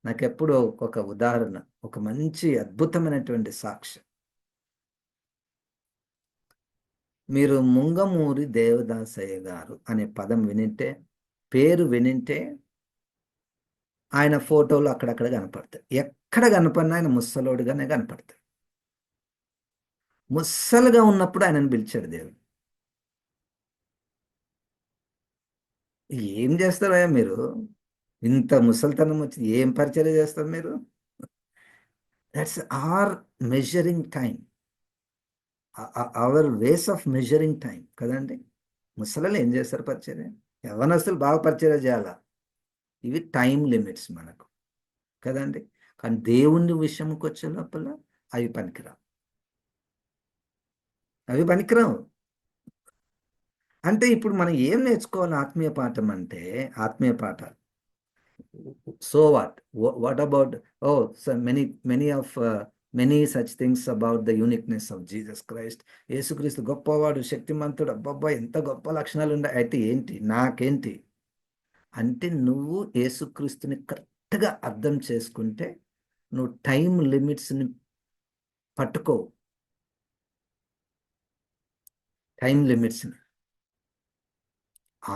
నాకెప్పుడు ఒక ఉదాహరణ, ఒక మంచి అద్భుతమైనటువంటి సాక్ష్యం. మీరు ముంగమూరి దేవదాసయ్య గారు అనే పదం వినింటే, పేరు వినింటే ఆయన ఫోటోలు అక్కడక్కడ కనపడతాయి. ఎక్కడ కనపడినా ఆయన ముసలోడుగానే కనపడతాడు. ముసలుగా ఉన్నప్పుడు ఆయనను పిలిచాడు దేవుడు. ఏం చేస్తారయ్యా మీరు? ఇంత ముసలితనం వచ్చి ఏం పరిచర్య చేస్తారు మీరు? That's are measuring time, our ways of measuring time కదండి. ముసలలో ఏం చేస్తారు పరిచర్య? యవ్వనస్తులు బాగా పరిచర్య చేయాలా. ఇవి టైం లిమిట్స్ మనకు కదండి. కానీ దేవుని విషయంకి వచ్చే లోపల అవి పనికిరావు. అవి పనికిరావు. అంటే ఇప్పుడు మనం ఏం నేర్చుకోవాలి ఆత్మీయ పాఠం అంటే? ఆత్మీయ పాఠాలు. So what about so many such things about the uniqueness of Jesus Christ. యేసుక్రీస్తు గొప్పవాడు, శక్తిమంతుడు, అబ్బబ్బా ఎంత గొప్ప లక్షణాలు ఉన్నాయి. అయితే ఏంటి నాకేంటి అంటే, నువ్వు యేసుక్రీస్తుని కరెక్ట్గా అర్థం చేసుకుంటే నువ్వు టైం లిమిట్స్ని పట్టుకో. టైం లిమిట్స్ని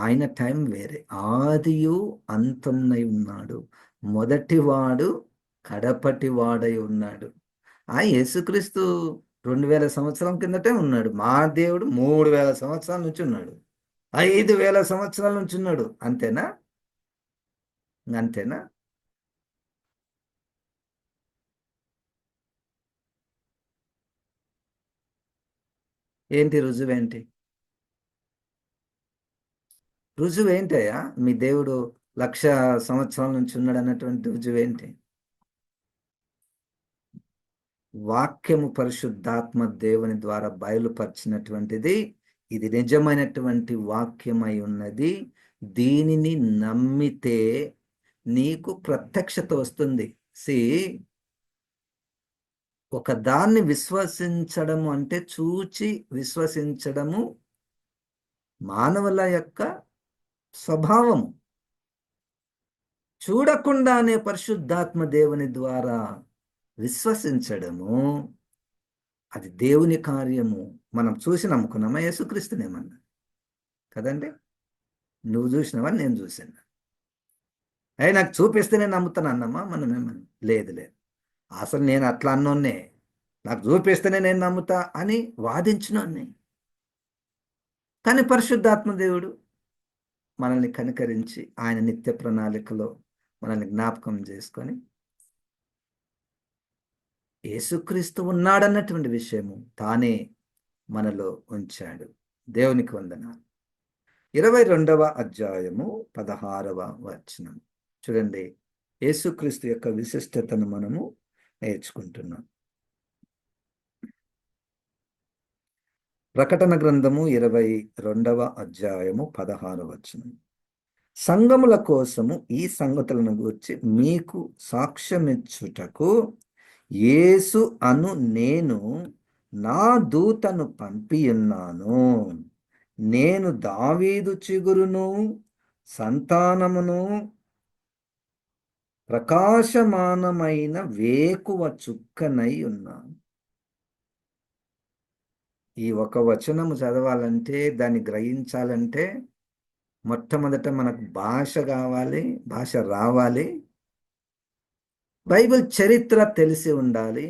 ఆయన టైం వేరే. ఆదియు అంతమునై ఉన్నాడు, మొదటివాడు కడపటి వాడై ఉన్నాడు. యేసుక్రీస్తు 2000 సంవత్సరం కిందటే ఉన్నాడు. మా దేవుడు 3000 సంవత్సరాల నుంచి ఉన్నాడు, 5000 సంవత్సరాల నుంచి ఉన్నాడు. అంతేనా? అంతేనా? ఏంటి రుజువేంటి? రుజువేంటయ్యా? మీ దేవుడు 1,00,000 సంవత్సరాల నుంచి ఉన్నాడు అన్నటువంటి రుజువేంటి? వాక్యము పరిశుద్ధాత్మ దేవుని ద్వారా బయలుపరిచినటువంటిది. ఇది నిజమైనటువంటి వాక్యమై ఉన్నది. దీనిని నమ్మితే నీకు ప్రత్యక్షత వస్తుంది. సి ఒక దాన్ని విశ్వసించడము అంటే చూచి విశ్వసించడము మానవుల యొక్క స్వభావము. చూడకుండానే పరిశుద్ధాత్మ దేవుని ద్వారా విశ్వసించడము అది దేవుని కార్యము. మనం చూసి నమ్ముకున్నామా? యేసుక్రీస్తునేమన్నా కదండి. నువ్వు చూసినావా? నేను చూసాను. నాకు చూపిస్తే నేను నమ్ముతాను అన్నమ్మా మనం ఏమన్నా? లేదు లేదు, అసలు నేను అట్లా అన్నోన్నే, నాకు చూపిస్తేనే నేను నమ్ముతా అని వాదించినోన్ని. కానీ పరిశుద్ధాత్మ దేవుడు మనల్ని కనికరించి ఆయన నిత్య ప్రణాళికలో మనల్ని జ్ఞాపకం చేసుకొని యేసుక్రీస్తు ఉన్నాడన్నటువంటి విషయము తానే మనలో ఉంచాడు. దేవునికి వందనాలు. 22వ అధ్యాయము 16వ వచనం చూడండి. యేసుక్రీస్తు యొక్క విశిష్టతను మనము నేర్చుకుంటున్నాం. ప్రకటన గ్రంథము 22వ అధ్యాయము 16వ వచనం. సంఘముల కోసము ఈ సంగతులను గూర్చి మీకు సాక్ష్యమిచ్చుటకు యేసు అను నేను నా దూతను పంపియున్నాను. నేను దావీదు చిగురును సంతానమును ప్రకాశమానమైన వేకువ చుక్కనై ఉన్నాను. ఈ ఒక వచనము చదవాలంటే, దాన్ని గ్రహించాలంటే మొట్టమొదట మనకు భాష కావాలి, భాష రావాలి, బైబిల్ చరిత్ర తెలిసి ఉండాలి,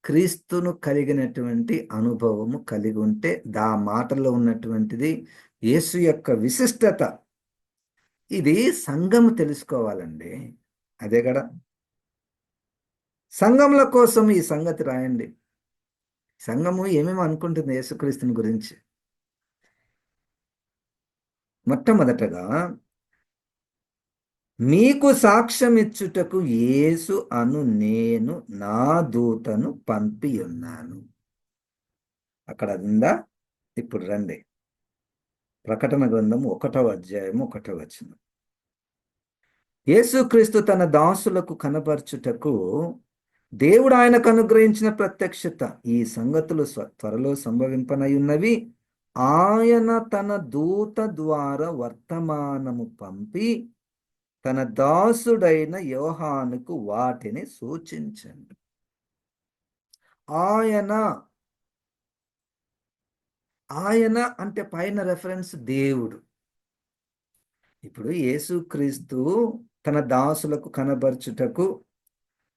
క్రీస్తును కలిగినటువంటి అనుభవము కలిగి ఉంటే దా మాటల్లో ఉన్నటువంటిది యేసు యొక్క విశిష్టత ఇది సంఘము తెలుసుకోవాలండి. అదే కదా, సంఘముల కోసం ఈ సంగతి రాయండి. సంఘము ఏమేమో అనుకుంటుంది యేసుక్రీస్తుని గురించి. మొట్టమొదటగా మీకు సాక్ష్యం ఇచ్చుటకు యేసు అను నేను నా దూతను పంపి ఉన్నాను. అక్కడ ఉందా? ఇప్పుడు రండి. ప్రకటన గ్రంథం 1వ అధ్యాయము 1వ వచనం. యేసుక్రీస్తు తన దాసులకు కనపరచుటకు దేవుడు ఆయనకు అనుగ్రహించిన ప్రత్యక్షత. ఈ సంగతులు త్వరలో సంభవింపనయున్నవి. ఆయన తన దూత ద్వారా వర్తమానము పంపి తన దాసుడైన యోహానుకు వాటిని సూచించండి. ఆయన ఆయన అంటే పైన రెఫరెన్స్ దేవుడు. ఇప్పుడు యేసుక్రీస్తు తన దాసులకు కనబరచుటకు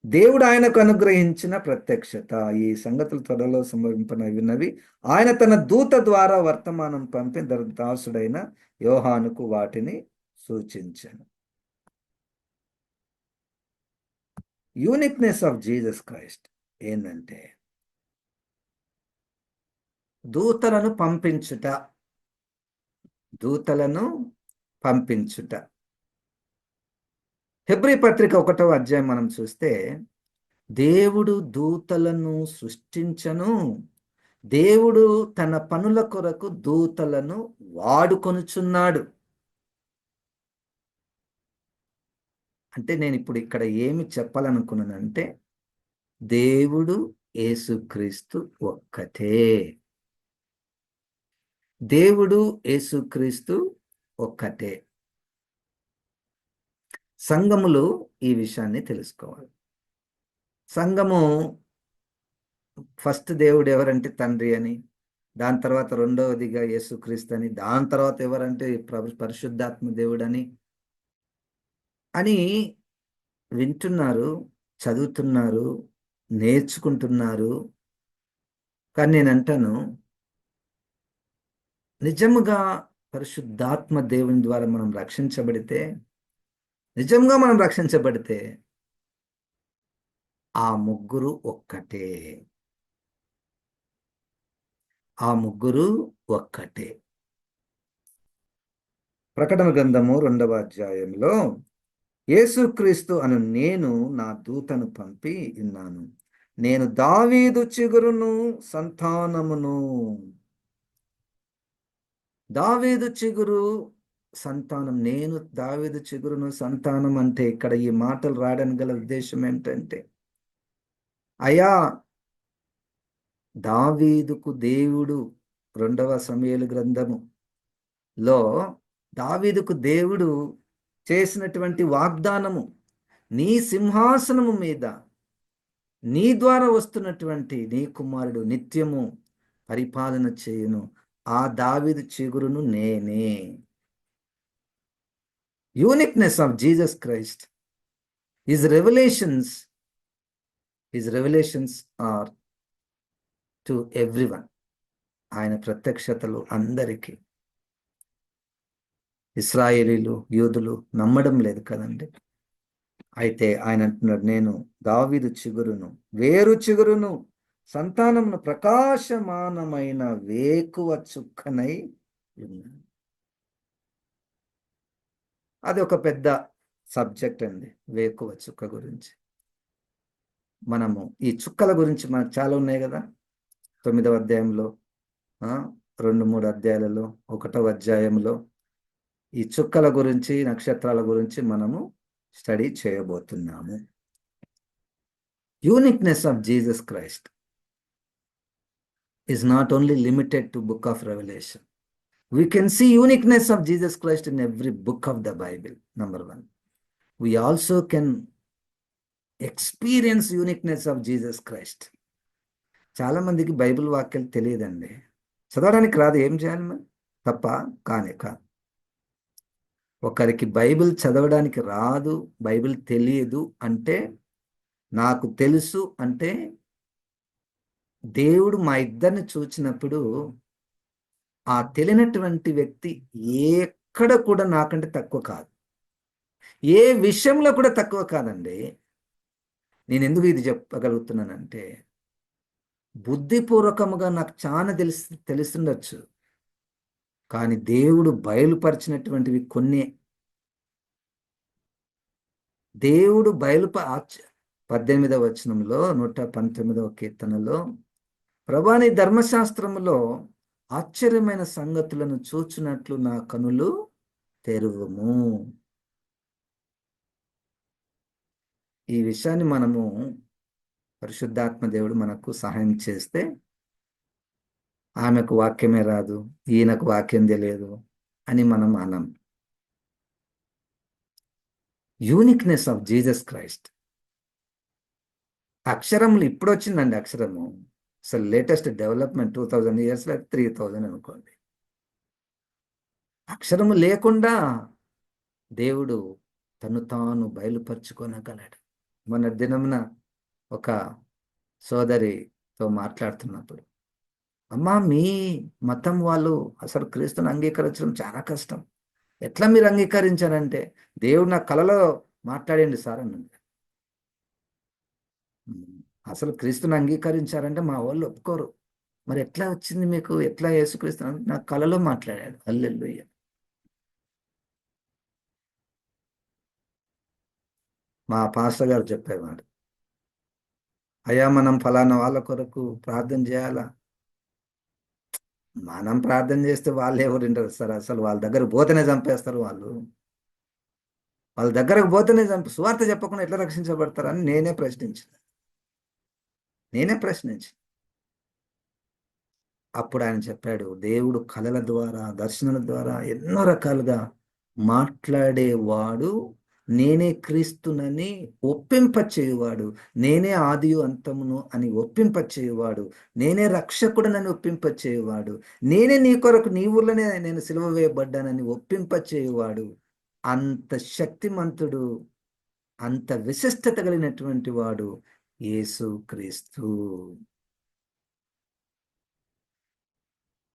దేవుడు ఆయనకు అనుగ్రహించిన ప్రత్యక్షత. ఈ సంగతులు త్వరలో సంభవింపనవిన్నవి. ఆయన తన దూత ద్వారా వర్తమానం పంపి దాసుడైన యోహానుకు వాటిని సూచించాను. యూనిక్నెస్ ఆఫ్ జీసస్ క్రైస్ట్ ఏంటంటే దూతలను పంపించుట. దూతలను పంపించుట. హెబ్రీ పత్రిక 1వ అధ్యాయం మనం చూస్తే దేవుడు దూతలను సృష్టించను, దేవుడు తన పనుల కొరకు దూతలను వాడుకొనుచున్నాడు. అంటే నేను ఇప్పుడు ఇక్కడ ఏమి చెప్పాలనుకున్నానంటే దేవుడు యేసుక్రీస్తు ఒక్కటే. దేవుడు యేసుక్రీస్తు ఒక్కటే. సంఘములు ఈ విషయాన్ని తెలుసుకోవాలి. సంఘము ఫస్ట్ దేవుడు ఎవరంటే తండ్రి అని, దాని తర్వాత రెండవదిగా యేసుక్రీస్తు అని, దాని తర్వాత ఎవరంటే పరిశుద్ధాత్మ దేవుడు అని వింటున్నారు, చదువుతున్నారు, నేర్చుకుంటున్నారు. కానీ నేను అంటాను, నిజముగా పరిశుద్ధాత్మ దేవుని ద్వారా మనం రక్షించబడితే, నిజంగా మనం రక్షించబడితే ఆ ముగ్గురు ఒక్కటే. ఆ ముగ్గురు ఒక్కటే. ప్రకటన గ్రంథము 2వ అధ్యాయంలో యేసుక్రీస్తు అను నేను నా దూతను పంపి ఉన్నాను. నేను దావీదు చిగురును సంతానమును. దావీదు చిగురు సంతానం. నేను దావీదు చిగురును సంతానం అంటే ఇక్కడ ఈ మాటలు రాయడానికి గల ఉద్దేశం ఏంటంటే, అయా దావీదుకు దేవుడు 2వ సమూయేలు గ్రంథములో దావీదుకు దేవుడు చేసినటువంటి వాగ్దానము, నీ సింహాసనము మీద నీ ద్వారా వస్తున్నటువంటి నీ కుమారుడు నిత్యము పరిపాలన చేయును, ఆ దావీదు చిగురును నేనే. Uniqueness of Jesus Christ, his revelations are to everyone. ఆయన ప్రత్యక్షతలు అందరికీ. ఇశ్రాయేలీలు, యూదులు నమ్మడం లేదు కదండి. అయితే ఆయన అంటున్నాడు, నేను దావీదు చిగురును, వేరు చిగురును, సంతానమును, ప్రకాశమానమైన వేకువ చుక్కనై ఉన్నాను. అది ఒక పెద్ద సబ్జెక్ట్ అండి, వేకువ చుక్క గురించి. మనము ఈ చుక్కల గురించి మనకు చాలా ఉన్నాయి కదా. 9వ అధ్యాయంలో, 2-3 అధ్యాయాలలో, 1వ అధ్యాయంలో ఈ చుక్కల గురించి, నక్షత్రాల గురించి మనము స్టడీ చేయబోతున్నాము. Uniqueness of Jesus Christ is not only limited to book of Revelation. We can see uniqueness of Jesus Christ in every book of the Bible, number one. We also can experience uniqueness of Jesus Christ. చాలా మందికి బైబిల్ వాక్యాలు తెలియదండి, చదవడానికి రాదు. ఏం చేయాలి మరి? తప్ప కానే కాదు. ఒకరికి బైబిల్ చదవడానికి రాదు, బైబిల్ తెలియదు అంటే, నాకు తెలుసు అంటే, దేవుడు మా ఇద్దరిని చూచినప్పుడు ఆ తెలియనటువంటి వ్యక్తి ఎక్కడ కూడా నాకంటే తక్కువ కాదు, ఏ విషయంలో కూడా తక్కువ కాదండి. నేను ఎందుకు ఇది చెప్పగలుగుతున్నానంటే, బుద్ధిపూర్వకముగా నాకు చాలా తెలుస్తుండొచ్చు, కానీ దేవుడు బయలుపరిచినటువంటివి కొన్ని. దేవుడు 18వ వచనంలో 119వ కీర్తనలో, ప్రభువా నీ ధర్మశాస్త్రములో ఆశ్చర్యమైన సంగతులను చూచున్నట్లు నా కనులు తెరువుము. ఈ విషయాన్ని మనము పరిశుద్ధాత్మ దేవుడు మనకు సహాయం చేస్తే, ఆమెకు వాక్యమే రాదు, ఈయనకు వాక్యం తెలియదు అని మనం అనం. Uniqueness of Jesus Christ. అక్షరములు ఇప్పుడు వచ్చిందండి అక్షరము. అసలు లేటెస్ట్ డెవలప్మెంట్ 2000 years 3000 అనుకోండి. అక్షరము లేకుండా దేవుడు తను తాను బయలుపరుచుకోనగలడు. మన దినమున ఒక సోదరితో మాట్లాడుతున్నప్పుడు, అమ్మా మీ మతం వాళ్ళు అసలు క్రీస్తుని అంగీకరించడం చాలా కష్టం, ఎట్లా మీరు అంగీకరించారంటే, దేవుడు నా కలలో మాట్లాడండి సార్ అన్నది. అసలు క్రీస్తుని అంగీకరించారంటే మా వాళ్ళు ఒప్పుకోరు. మరి ఎట్లా వచ్చింది మీకు, ఎట్లా యేసుక్రీస్తు నా కలలో మాట్లాడాడు. హల్లెలూయా. మా పాస్టర్ గారు చెప్పేవాడు, అయ్యా మనం ఫలానా వాళ్ళ కొరకు ప్రార్థన చేయాలా. మనం ప్రార్థన చేస్తే వాళ్ళు ఎవరు వింటారు సార్, అసలు వాళ్ళ దగ్గరకు పోతేనే చంపేస్తారు వాళ్ళు. వాళ్ళ దగ్గరకు పోతేనే సువార్త చెప్పకుండా ఎట్లా రక్షించబడతారని నేనే ప్రశ్నించి అప్పుడు ఆయన చెప్పాడు, దేవుడు కళల ద్వారా, దర్శనాల ద్వారా ఎన్నో రకాలుగా మాట్లాడేవాడు. నేనే క్రీస్తునని ఒప్పింపచేయువాడు, నేనే ఆదియు అంతమును అని ఒప్పింపచేయువాడు, నేనే రక్షకుడనని ఒప్పింపచేయువాడు, నేనే నీ కొరకు నీ ఊర్లోనే నేను సిలువ వేయబడ్డానని ఒప్పింపచేయువాడు. అంత శక్తిమంతుడు, అంత విశిష్టత కలిగినటువంటి వాడు యేసు క్రీస్తు.